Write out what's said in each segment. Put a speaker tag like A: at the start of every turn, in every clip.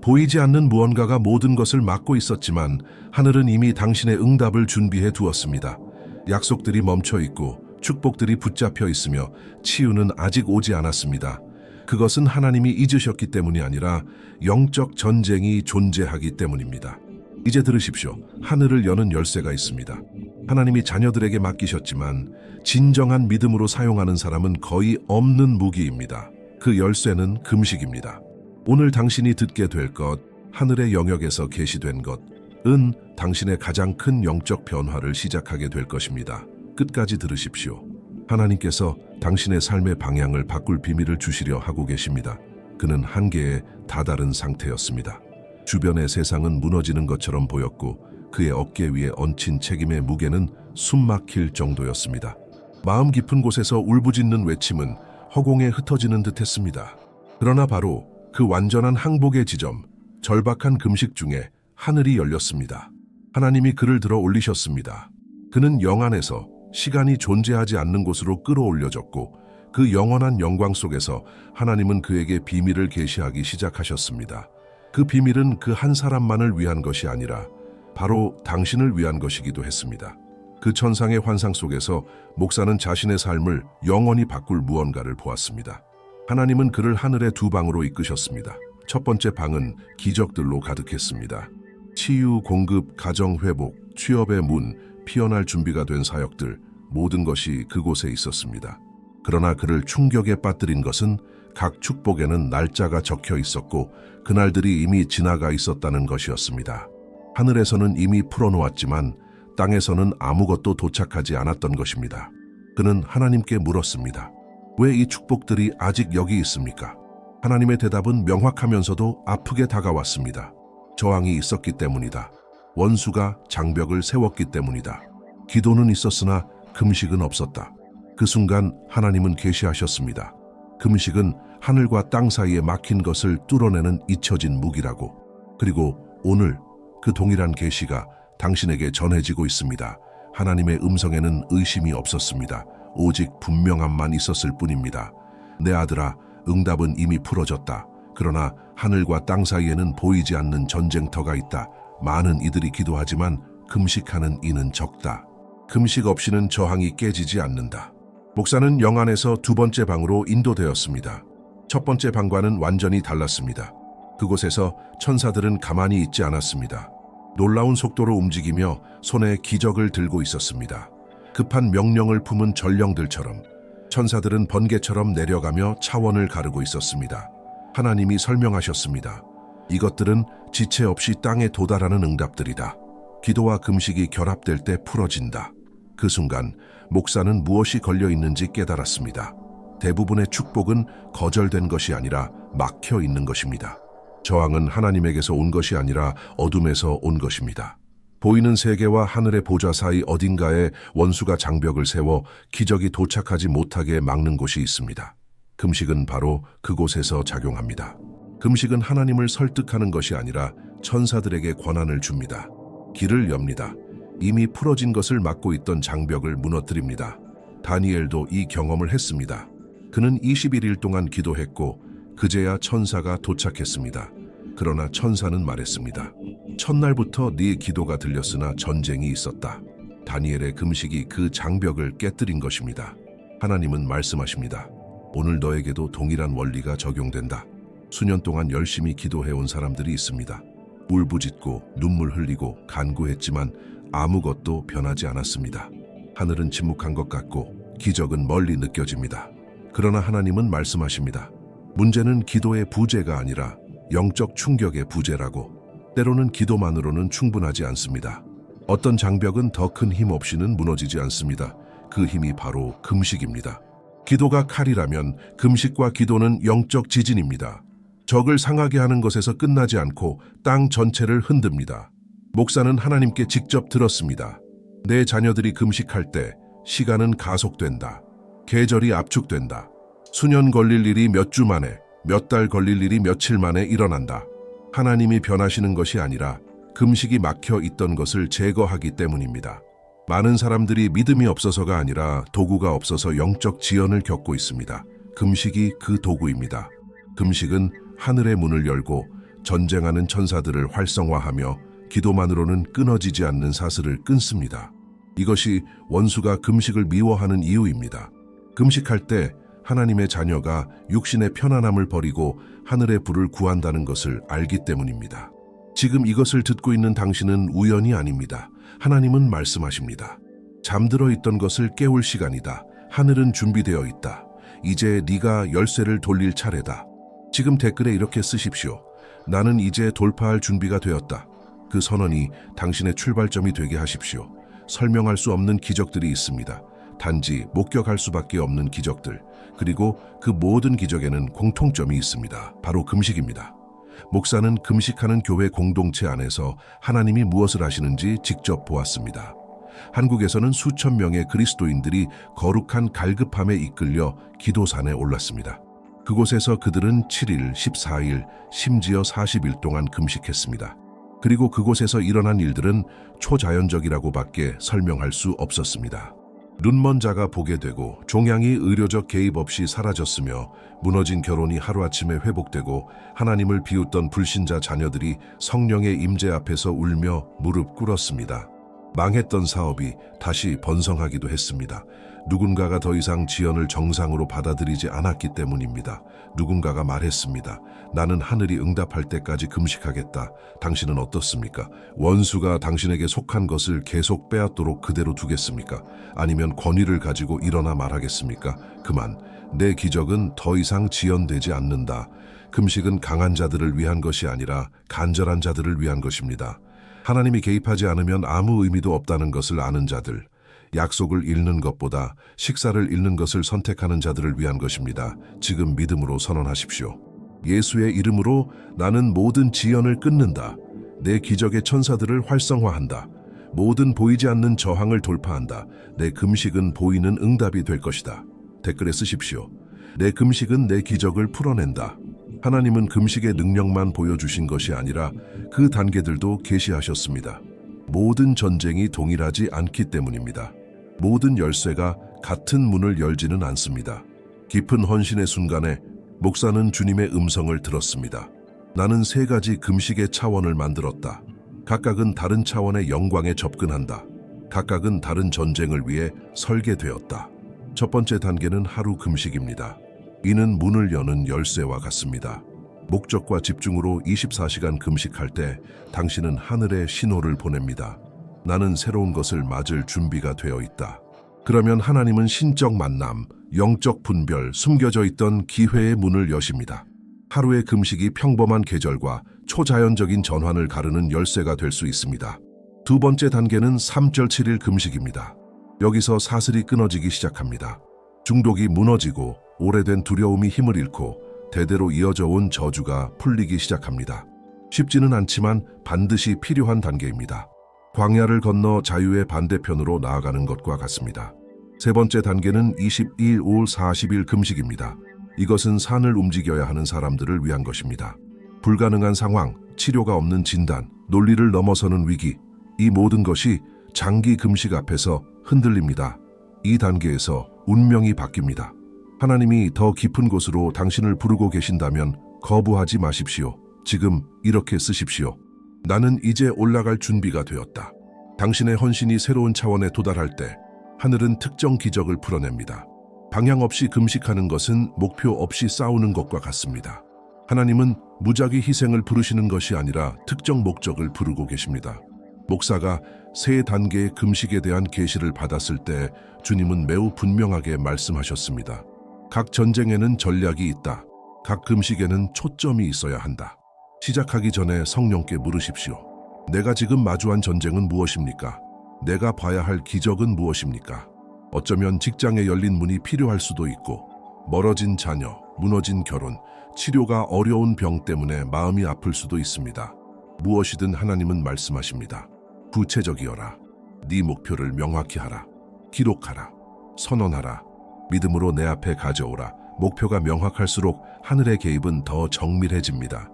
A: 보이지 않는 무언가가 모든 것을 막고 있었지만 하늘은 이미 당신의 응답을 준비해 두었습니다. 약속들이 멈춰 있고 축복들이 붙잡혀 있으며 치유는 아직 오지 않았습니다. 그것은 하나님이 잊으셨기 때문이 아니라 영적 전쟁이 존재하기 때문입니다. 이제 들으십시오. 하늘을 여는 열쇠가 있습니다. 하나님이 자녀들에게 맡기셨지만 진정한 믿음으로 사용하는 사람은 거의 없는 무기입니다. 그 열쇠는 금식입니다. 오늘 당신이 듣게 될 것, 하늘의 영역에서 계시된 것은 당신의 가장 큰 영적 변화를 시작하게 될 것입니다. 끝까지 들으십시오. 하나님께서 당신의 삶의 방향을 바꿀 비밀을 주시려 하고 계십니다. 그는 한계에 다다른 상태였습니다. 주변의 세상은 무너지는 것처럼 보였고 그의 어깨 위에 얹힌 책임의 무게는 숨막힐 정도였습니다. 마음 깊은 곳에서 울부짖는 외침은 허공에 흩어지는 듯했습니다. 그러나 바로 그 완전한 항복의 지점, 절박한 금식 중에 하늘이 열렸습니다. 하나님이 그를 들어 올리셨습니다. 그는 영 안에서 시간이 존재하지 않는 곳으로 끌어올려졌고 그 영원한 영광 속에서 하나님은 그에게 비밀을 계시하기 시작하셨습니다. 그 비밀은 그 한 사람만을 위한 것이 아니라 바로 당신을 위한 것이기도 했습니다. 그 천상의 환상 속에서 목사는 자신의 삶을 영원히 바꿀 무언가를 보았습니다. 하나님은 그를 하늘의 두 방으로 이끄셨습니다. 첫 번째 방은 기적들로 가득했습니다. 치유, 공급, 가정 회복, 취업의 문, 피어날 준비가 된 사역들, 모든 것이 그곳에 있었습니다. 그러나 그를 충격에 빠뜨린 것은 각 축복에는 날짜가 적혀 있었고 그날들이 이미 지나가 있었다는 것이었습니다. 하늘에서는 이미 풀어놓았지만 땅에서는 아무것도 도착하지 않았던 것입니다. 그는 하나님께 물었습니다. 왜 이 축복들이 아직 여기 있습니까? 하나님의 대답은 명확하면서도 아프게 다가왔습니다. 저항이 있었기 때문이다. 원수가 장벽을 세웠기 때문이다. 기도는 있었으나 금식은 없었다. 그 순간 하나님은 계시하셨습니다. 금식은 하늘과 땅 사이에 막힌 것을 뚫어내는 잊혀진 무기라고. 그리고 오늘 그 동일한 계시가 당신에게 전해지고 있습니다. 하나님의 음성에는 의심이 없었습니다. 오직 분명함만 있었을 뿐입니다. 내 아들아, 응답은 이미 풀어졌다. 그러나 하늘과 땅 사이에는 보이지 않는 전쟁터가 있다. 많은 이들이 기도하지만 금식하는 이는 적다. 금식 없이는 저항이 깨지지 않는다. 목사는 영 안에서 두 번째 방으로 인도되었습니다. 첫 번째 방과는 완전히 달랐습니다. 그곳에서 천사들은 가만히 있지 않았습니다. 놀라운 속도로 움직이며 손에 기적을 들고 있었습니다. 급한 명령을 품은 전령들처럼 천사들은 번개처럼 내려가며 차원을 가르고 있었습니다. 하나님이 설명하셨습니다. 이것들은 지체 없이 땅에 도달하는 응답들이다. 기도와 금식이 결합될 때 풀어진다. 그 순간 목사는 무엇이 걸려 있는지 깨달았습니다. 대부분의 축복은 거절된 것이 아니라 막혀 있는 것입니다. 저항은 하나님에게서 온 것이 아니라 어둠에서 온 것입니다. 보이는 세계와 하늘의 보좌 사이 어딘가에 원수가 장벽을 세워 기적이 도착하지 못하게 막는 곳이 있습니다. 금식은 바로 그곳에서 작용합니다. 금식은 하나님을 설득하는 것이 아니라 천사들에게 권한을 줍니다. 길을 엽니다. 이미 풀어진 것을 막고 있던 장벽을 무너뜨립니다. 다니엘도 이 경험을 했습니다. 그는 21일 동안 기도했고 그제야 천사가 도착했습니다. 그러나 천사는 말했습니다. 첫날부터 네 기도가 들렸으나 전쟁이 있었다. 다니엘의 금식이 그 장벽을 깨뜨린 것입니다. 하나님은 말씀하십니다. 오늘 너에게도 동일한 원리가 적용된다. 수년 동안 열심히 기도해온 사람들이 있습니다. 울부짖고 눈물 흘리고 간구했지만 아무것도 변하지 않았습니다. 하늘은 침묵한 것 같고 기적은 멀리 느껴집니다. 그러나 하나님은 말씀하십니다. 문제는 기도의 부재가 아니라 영적 충격의 부재라고. 때로는 기도만으로는 충분하지 않습니다. 어떤 장벽은 더 큰 힘 없이는 무너지지 않습니다. 그 힘이 바로 금식입니다. 기도가 칼이라면 금식과 기도는 영적 지진입니다. 적을 상하게 하는 것에서 끝나지 않고 땅 전체를 흔듭니다. 목사는 하나님께 직접 들었습니다. 내 자녀들이 금식할 때 시간은 가속된다. 계절이 압축된다. 수년 걸릴 일이 몇 주 만에, 몇 달 걸릴 일이 며칠 만에 일어난다. 하나님이 변하시는 것이 아니라 금식이 막혀 있던 것을 제거하기 때문입니다. 많은 사람들이 믿음이 없어서가 아니라 도구가 없어서 영적 지연을 겪고 있습니다. 금식이 그 도구입니다. 금식은 하늘의 문을 열고 전쟁하는 천사들을 활성화하며 기도만으로는 끊어지지 않는 사슬을 끊습니다. 이것이 원수가 금식을 미워하는 이유입니다. 금식할 때 하나님의 자녀가 육신의 편안함을 버리고 하늘의 불을 구한다는 것을 알기 때문입니다. 지금 이것을 듣고 있는 당신은 우연이 아닙니다. 하나님은 말씀하십니다. 잠들어 있던 것을 깨울 시간이다. 하늘은 준비되어 있다. 이제 네가 열쇠를 돌릴 차례다. 지금 댓글에 이렇게 쓰십시오. 나는 이제 돌파할 준비가 되었다. 그 선언이 당신의 출발점이 되게 하십시오. 설명할 수 없는 기적들이 있습니다. 단지 목격할 수밖에 없는 기적들. 그리고 그 모든 기적에는 공통점이 있습니다. 바로 금식입니다. 목사는 금식하는 교회 공동체 안에서 하나님이 무엇을 하시는지 직접 보았습니다. 한국에서는 수천 명의 그리스도인들이 거룩한 갈급함에 이끌려 기도산에 올랐습니다. 그곳에서 그들은 7일, 14일, 심지어 40일 동안 금식했습니다. 그리고 그곳에서 일어난 일들은 초자연적이라고밖에 설명할 수 없었습니다. 눈먼 자가 보게 되고 종양이 의료적 개입 없이 사라졌으며 무너진 결혼이 하루아침에 회복되고 하나님을 비웃던 불신자 자녀들이 성령의 임재 앞에서 울며 무릎 꿇었습니다. 망했던 사업이 다시 번성하기도 했습니다. 누군가가 더 이상 지연을 정상으로 받아들이지 않았기 때문입니다. 누군가가 말했습니다. 나는 하늘이 응답할 때까지 금식하겠다. 당신은 어떻습니까? 원수가 당신에게 속한 것을 계속 빼앗도록 그대로 두겠습니까? 아니면 권위를 가지고 일어나 말하겠습니까? 그만, 내 기적은 더 이상 지연되지 않는다. 금식은 강한 자들을 위한 것이 아니라 간절한 자들을 위한 것입니다. 하나님이 개입하지 않으면 아무 의미도 없다는 것을 아는 자들, 약속을 잃는 것보다 식사를 잃는 것을 선택하는 자들을 위한 것입니다. 지금 믿음으로 선언하십시오. 예수의 이름으로 나는 모든 지연을 끊는다. 내 기적의 천사들을 활성화한다. 모든 보이지 않는 저항을 돌파한다. 내 금식은 보이는 응답이 될 것이다. 댓글에 쓰십시오. 내 금식은 내 기적을 풀어낸다. 하나님은 금식의 능력만 보여주신 것이 아니라 그 단계들도 계시하셨습니다. 모든 전쟁이 동일하지 않기 때문입니다. 모든 열쇠가 같은 문을 열지는 않습니다. 깊은 헌신의 순간에 목사는 주님의 음성을 들었습니다. 나는 3가지 금식의 차원을 만들었다. 각각은 다른 차원의 영광에 접근한다. 각각은 다른 전쟁을 위해 설계되었다. 첫 번째 단계는 하루 금식입니다. 이는 문을 여는 열쇠와 같습니다. 목적과 집중으로 24시간 금식할 때 당신은 하늘에 신호를 보냅니다. 나는 새로운 것을 맞을 준비가 되어 있다. 그러면 하나님은 신적 만남, 영적 분별, 숨겨져 있던 기회의 문을 여십니다. 하루의 금식이 평범한 계절과 초자연적인 전환을 가르는 열쇠가 될 수 있습니다. 두 번째 단계는 3절 7일 금식입니다. 여기서 사슬이 끊어지기 시작합니다. 중독이 무너지고 오래된 두려움이 힘을 잃고 대대로 이어져 온 저주가 풀리기 시작합니다. 쉽지는 않지만 반드시 필요한 단계입니다. 광야를 건너 자유의 반대편으로 나아가는 것과 같습니다. 세 번째 단계는 22일, 5일, 40일 금식입니다. 이것은 산을 움직여야 하는 사람들을 위한 것입니다. 불가능한 상황, 치료가 없는 진단, 논리를 넘어서는 위기, 이 모든 것이 장기 금식 앞에서 흔들립니다. 이 단계에서 운명이 바뀝니다. 하나님이 더 깊은 곳으로 당신을 부르고 계신다면 거부하지 마십시오. 지금 이렇게 쓰십시오. 나는 이제 올라갈 준비가 되었다. 당신의 헌신이 새로운 차원에 도달할 때 하늘은 특정 기적을 풀어냅니다. 방향 없이 금식하는 것은 목표 없이 싸우는 것과 같습니다. 하나님은 무작위 희생을 부르시는 것이 아니라 특정 목적을 부르고 계십니다. 목사가 3단계의 금식에 대한 계시를 받았을 때 주님은 매우 분명하게 말씀하셨습니다. 각 전쟁에는 전략이 있다. 각 금식에는 초점이 있어야 한다. 시작하기 전에 성령께 물으십시오. 내가 지금 마주한 전쟁은 무엇입니까? 내가 봐야 할 기적은 무엇입니까? 어쩌면 직장에 열린 문이 필요할 수도 있고, 멀어진 자녀, 무너진 결혼, 치료가 어려운 병 때문에 마음이 아플 수도 있습니다. 무엇이든 하나님은 말씀하십니다. 구체적이어라. 네 목표를 명확히 하라. 기록하라. 선언하라. 믿음으로 내 앞에 가져오라. 목표가 명확할수록 하늘의 개입은 더 정밀해집니다.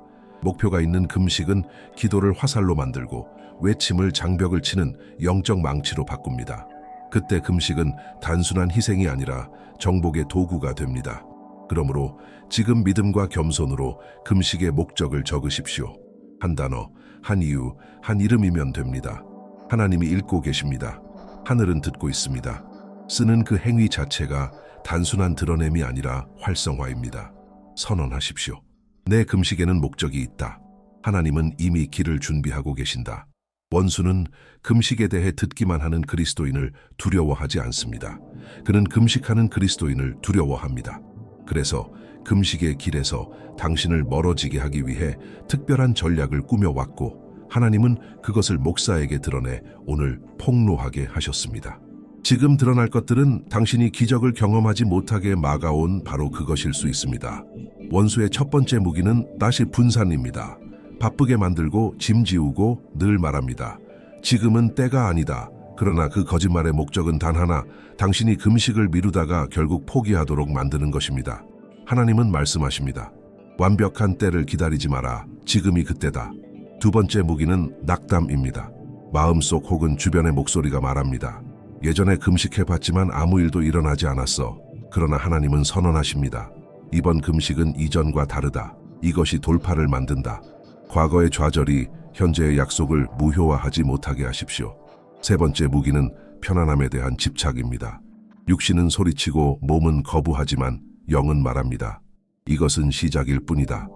A: 목표가 있는 금식은 기도를 화살로 만들고 외침을 장벽을 치는 영적 망치로 바꿉니다. 그때 금식은 단순한 희생이 아니라 정복의 도구가 됩니다. 그러므로 지금 믿음과 겸손으로 금식의 목적을 적으십시오. 한 단어, 한 이유, 한 이름이면 됩니다. 하나님이 읽고 계십니다. 하늘은 듣고 있습니다. 쓰는 그 행위 자체가 단순한 드러냄이 아니라 활성화입니다. 선언하십시오. 내 금식에는 목적이 있다. 하나님은 이미 길을 준비하고 계신다. 원수는 금식에 대해 듣기만 하는 그리스도인을 두려워하지 않습니다. 그는 금식하는 그리스도인을 두려워합니다. 그래서 금식의 길에서 당신을 멀어지게 하기 위해 특별한 전략을 꾸며왔고 하나님은 그것을 목사에게 드러내 오늘 폭로하게 하셨습니다. 지금 드러날 것들은 당신이 기적을 경험하지 못하게 막아온 바로 그것일 수 있습니다. 원수의 첫 번째 무기는 다시 분산입니다. 바쁘게 만들고 짐 지우고 늘 말합니다. 지금은 때가 아니다. 그러나 그 거짓말의 목적은 단 하나, 당신이 금식을 미루다가 결국 포기하도록 만드는 것입니다. 하나님은 말씀하십니다. 완벽한 때를 기다리지 마라. 지금이 그때다. 두 번째 무기는 낙담입니다. 마음속 혹은 주변의 목소리가 말합니다. 예전에 금식해봤지만 아무 일도 일어나지 않았어. 그러나 하나님은 선언하십니다. 이번 금식은 이전과 다르다. 이것이 돌파를 만든다. 과거의 좌절이 현재의 약속을 무효화하지 못하게 하십시오. 세 번째 무기는 편안함에 대한 집착입니다. 육신은 소리치고 몸은 거부하지만 영은 말합니다. 이것은 시작일 뿐이다.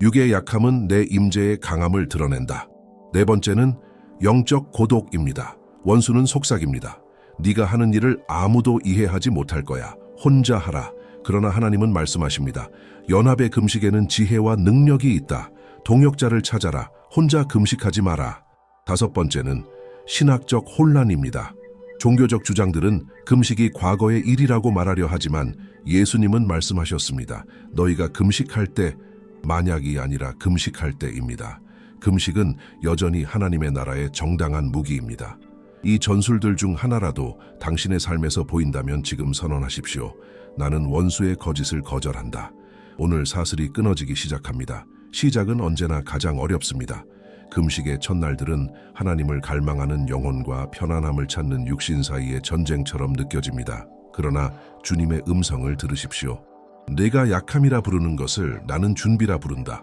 A: 육의 약함은 내 임재의 강함을 드러낸다. 네 번째는 영적 고독입니다. 원수는 속삭입니다. 네가 하는 일을 아무도 이해하지 못할 거야. 혼자 하라. 그러나 하나님은 말씀하십니다. 연합의 금식에는 지혜와 능력이 있다. 동역자를 찾아라. 혼자 금식하지 마라. 다섯 번째는 신학적 혼란입니다. 종교적 주장들은 금식이 과거의 일이라고 말하려 하지만 예수님은 말씀하셨습니다. 너희가 금식할 때 만약이 아니라 금식할 때입니다. 금식은 여전히 하나님의 나라의 정당한 무기입니다. 이 전술들 중 하나라도 당신의 삶에서 보인다면 지금 선언하십시오. 나는 원수의 거짓을 거절한다. 오늘 사슬이 끊어지기 시작합니다. 시작은 언제나 가장 어렵습니다. 금식의 첫날들은 하나님을 갈망하는 영혼과 편안함을 찾는 육신 사이의 전쟁처럼 느껴집니다. 그러나 주님의 음성을 들으십시오. 내가 약함이라 부르는 것을 나는 준비라 부른다.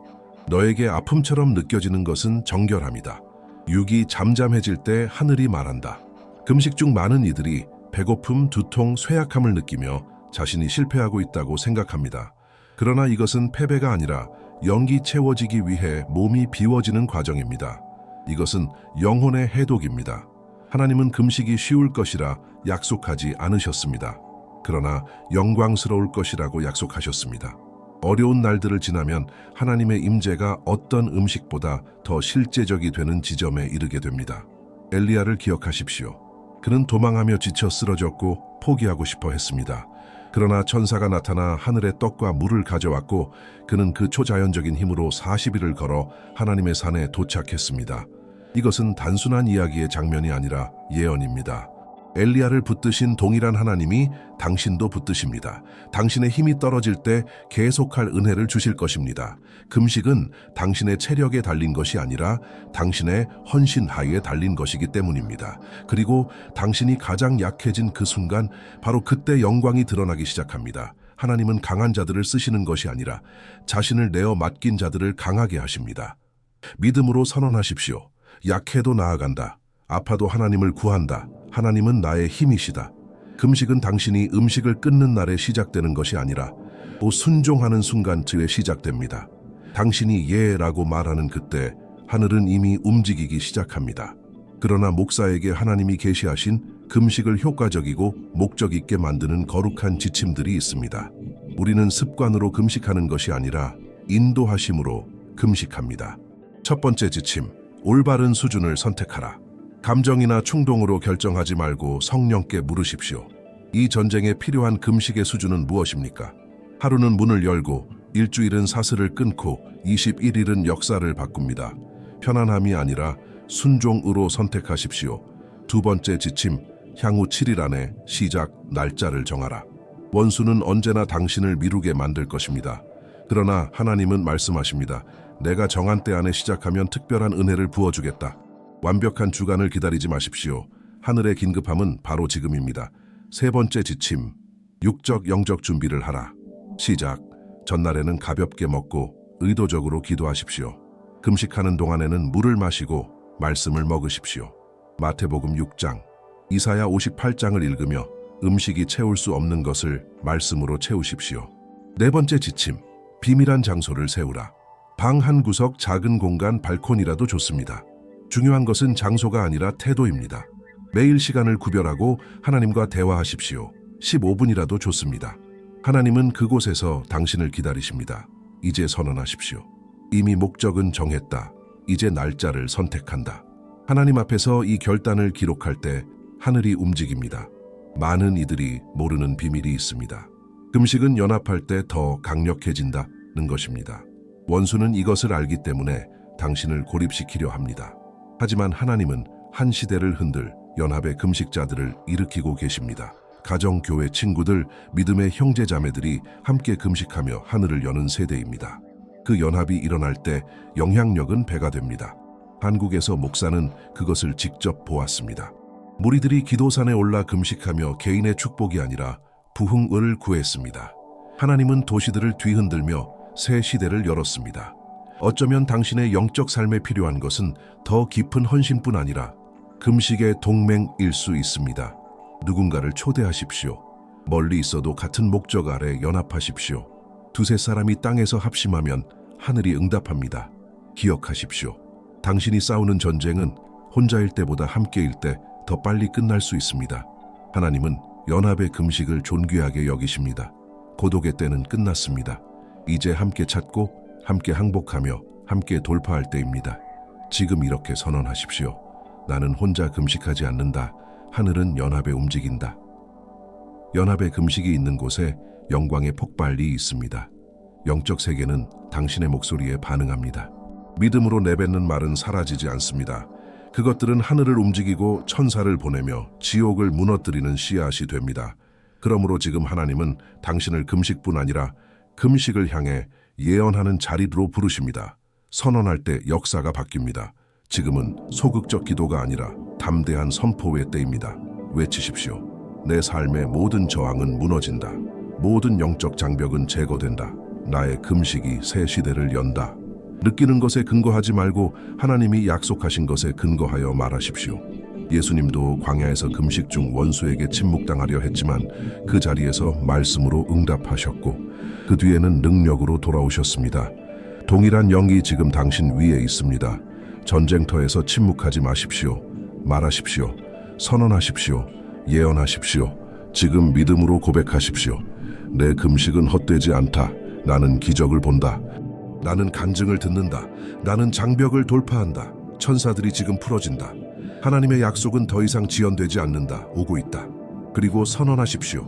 A: 너에게 아픔처럼 느껴지는 것은 정결함이다. 육이 잠잠해질 때 하늘이 말한다. 금식 중 많은 이들이 배고픔, 두통, 쇠약함을 느끼며 자신이 실패하고 있다고 생각합니다. 그러나 이것은 패배가 아니라 영기 채워지기 위해 몸이 비워지는 과정입니다. 이것은 영혼의 해독입니다. 하나님은 금식이 쉬울 것이라 약속하지 않으셨습니다. 그러나 영광스러울 것이라고 약속하셨습니다. 어려운 날들을 지나면 하나님의 임재가 어떤 음식보다 더 실제적이 되는 지점에 이르게 됩니다. 엘리야를 기억하십시오. 그는 도망하며 지쳐 쓰러졌고 포기하고 싶어 했습니다. 그러나 천사가 나타나 하늘의 떡과 물을 가져왔고 그는 그 초자연적인 힘으로 40일을 걸어 하나님의 산에 도착했습니다. 이것은 단순한 이야기의 장면이 아니라 예언입니다. 엘리야를 붙드신 동일한 하나님이 당신도 붙드십니다. 당신의 힘이 떨어질 때 계속할 은혜를 주실 것입니다. 금식은 당신의 체력에 달린 것이 아니라 당신의 헌신하에 달린 것이기 때문입니다. 그리고 당신이 가장 약해진 그 순간 바로 그때 영광이 드러나기 시작합니다. 하나님은 강한 자들을 쓰시는 것이 아니라 자신을 내어 맡긴 자들을 강하게 하십니다. 믿음으로 선언하십시오. 약해도 나아간다. 아파도 하나님을 구한다. 하나님은 나의 힘이시다. 금식은 당신이 음식을 끊는 날에 시작되는 것이 아니라 순종하는 순간쯤에 시작됩니다. 당신이 예라고 말하는 그때 하늘은 이미 움직이기 시작합니다. 그러나 목사에게 하나님이 계시하신 금식을 효과적이고 목적 있게 만드는 거룩한 지침들이 있습니다. 우리는 습관으로 금식하는 것이 아니라 인도하심으로 금식합니다. 첫 번째 지침, 올바른 수준을 선택하라. 감정이나 충동으로 결정하지 말고 성령께 물으십시오. 이 전쟁에 필요한 금식의 수준은 무엇입니까? 하루는 문을 열고 일주일은 사슬을 끊고 21일은 역사를 바꿉니다. 편안함이 아니라 순종으로 선택하십시오. 두 번째 지침, 향후 7일 안에 시작 날짜를 정하라. 원수는 언제나 당신을 미루게 만들 것입니다. 그러나 하나님은 말씀하십니다. 내가 정한 때 안에 시작하면 특별한 은혜를 부어주겠다. 완벽한 주간을 기다리지 마십시오. 하늘의 긴급함은 바로 지금입니다. 세 번째 지침, 육적 영적 준비를 하라. 시작, 전날에는 가볍게 먹고 의도적으로 기도하십시오. 금식하는 동안에는 물을 마시고 말씀을 먹으십시오. 마태복음 6장, 이사야 58장을 읽으며 음식이 채울 수 없는 것을 말씀으로 채우십시오. 네 번째 지침, 비밀한 장소를 세우라. 방 한 구석 작은 공간 발코니라도 좋습니다. 중요한 것은 장소가 아니라 태도입니다. 매일 시간을 구별하고 하나님과 대화하십시오. 15분이라도 좋습니다. 하나님은 그곳에서 당신을 기다리십니다. 이제 선언하십시오. 이미 목적은 정했다. 이제 날짜를 선택한다. 하나님 앞에서 이 결단을 기록할 때 하늘이 움직입니다. 많은 이들이 모르는 비밀이 있습니다. 금식은 연합할 때 더 강력해진다는 것입니다. 원수는 이것을 알기 때문에 당신을 고립시키려 합니다. 하지만 하나님은 한 시대를 흔들 연합의 금식자들을 일으키고 계십니다. 가정, 교회, 친구들, 믿음의 형제 자매들이 함께 금식하며 하늘을 여는 세대입니다. 그 연합이 일어날 때 영향력은 배가 됩니다. 한국에서 목사는 그것을 직접 보았습니다. 무리들이 기도산에 올라 금식하며 개인의 축복이 아니라 부흥을 구했습니다. 하나님은 도시들을 뒤흔들며 새 시대를 열었습니다. 어쩌면 당신의 영적 삶에 필요한 것은 더 깊은 헌신뿐 아니라 금식의 동맹일 수 있습니다. 누군가를 초대하십시오. 멀리 있어도 같은 목적 아래 연합하십시오. 두세 사람이 땅에서 합심하면 하늘이 응답합니다. 기억하십시오. 당신이 싸우는 전쟁은 혼자일 때보다 함께일 때 더 빨리 끝날 수 있습니다. 하나님은 연합의 금식을 존귀하게 여기십니다. 고독의 때는 끝났습니다. 이제 함께 찾고 함께 항복하며 함께 돌파할 때입니다. 지금 이렇게 선언하십시오. 나는 혼자 금식하지 않는다. 하늘은 연합에 움직인다. 연합의 금식이 있는 곳에 영광의 폭발이 있습니다. 영적 세계는 당신의 목소리에 반응합니다. 믿음으로 내뱉는 말은 사라지지 않습니다. 그것들은 하늘을 움직이고 천사를 보내며 지옥을 무너뜨리는 씨앗이 됩니다. 그러므로 지금 하나님은 당신을 금식뿐 아니라 금식을 향해 예언하는 자리로 부르십니다. 선언할 때 역사가 바뀝니다. 지금은 소극적 기도가 아니라 담대한 선포의 때입니다. 외치십시오. 내 삶의 모든 저항은 무너진다. 모든 영적 장벽은 제거된다. 나의 금식이 새 시대를 연다. 느끼는 것에 근거하지 말고 하나님이 약속하신 것에 근거하여 말하십시오. 예수님도 광야에서 금식 중 원수에게 침묵당하려 했지만 그 자리에서 말씀으로 응답하셨고 그 뒤에는 능력으로 돌아오셨습니다. 동일한 영이 지금 당신 위에 있습니다. 전쟁터에서 침묵하지 마십시오. 말하십시오. 선언하십시오. 예언하십시오. 지금 믿음으로 고백하십시오. 내 금식은 헛되지 않다. 나는 기적을 본다. 나는 간증을 듣는다. 나는 장벽을 돌파한다. 천사들이 지금 풀어진다. 하나님의 약속은 더 이상 지연되지 않는다. 오고 있다. 그리고 선언하십시오.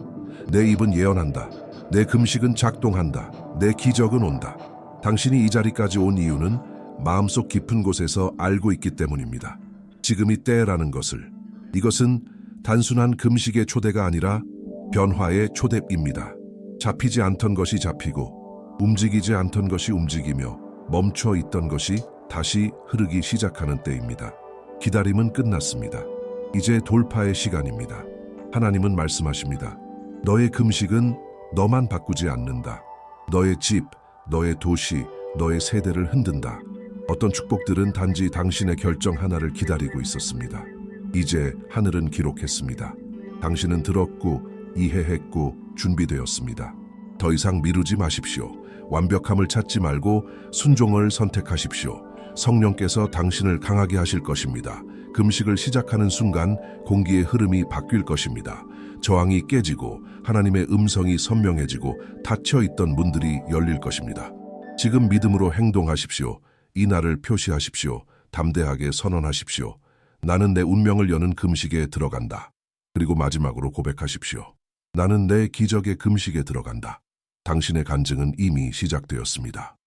A: 내 입은 예언한다. 내 금식은 작동한다. 내 기적은 온다. 당신이 이 자리까지 온 이유는 마음속 깊은 곳에서 알고 있기 때문입니다. 지금이 때라는 것을. 이것은 단순한 금식의 초대가 아니라 변화의 초대입니다. 잡히지 않던 것이 잡히고 움직이지 않던 것이 움직이며 멈춰 있던 것이 다시 흐르기 시작하는 때입니다. 기다림은 끝났습니다. 이제 돌파의 시간입니다. 하나님은 말씀하십니다. 너의 금식은 너만 바꾸지 않는다. 너의 집, 너의 도시, 너의 세대를 흔든다. 어떤 축복들은 단지 당신의 결정 하나를 기다리고 있었습니다. 이제 하늘은 기록했습니다. 당신은 들었고 이해했고 준비되었습니다. 더 이상 미루지 마십시오. 완벽함을 찾지 말고 순종을 선택하십시오. 성령께서 당신을 강하게 하실 것입니다. 금식을 시작하는 순간 공기의 흐름이 바뀔 것입니다. 저항이 깨지고 하나님의 음성이 선명해지고 닫혀있던 문들이 열릴 것입니다. 지금 믿음으로 행동하십시오. 이 날을 표시하십시오. 담대하게 선언하십시오. 나는 내 운명을 여는 금식에 들어간다. 그리고 마지막으로 고백하십시오. 나는 내 기적의 금식에 들어간다. 당신의 간증은 이미 시작되었습니다.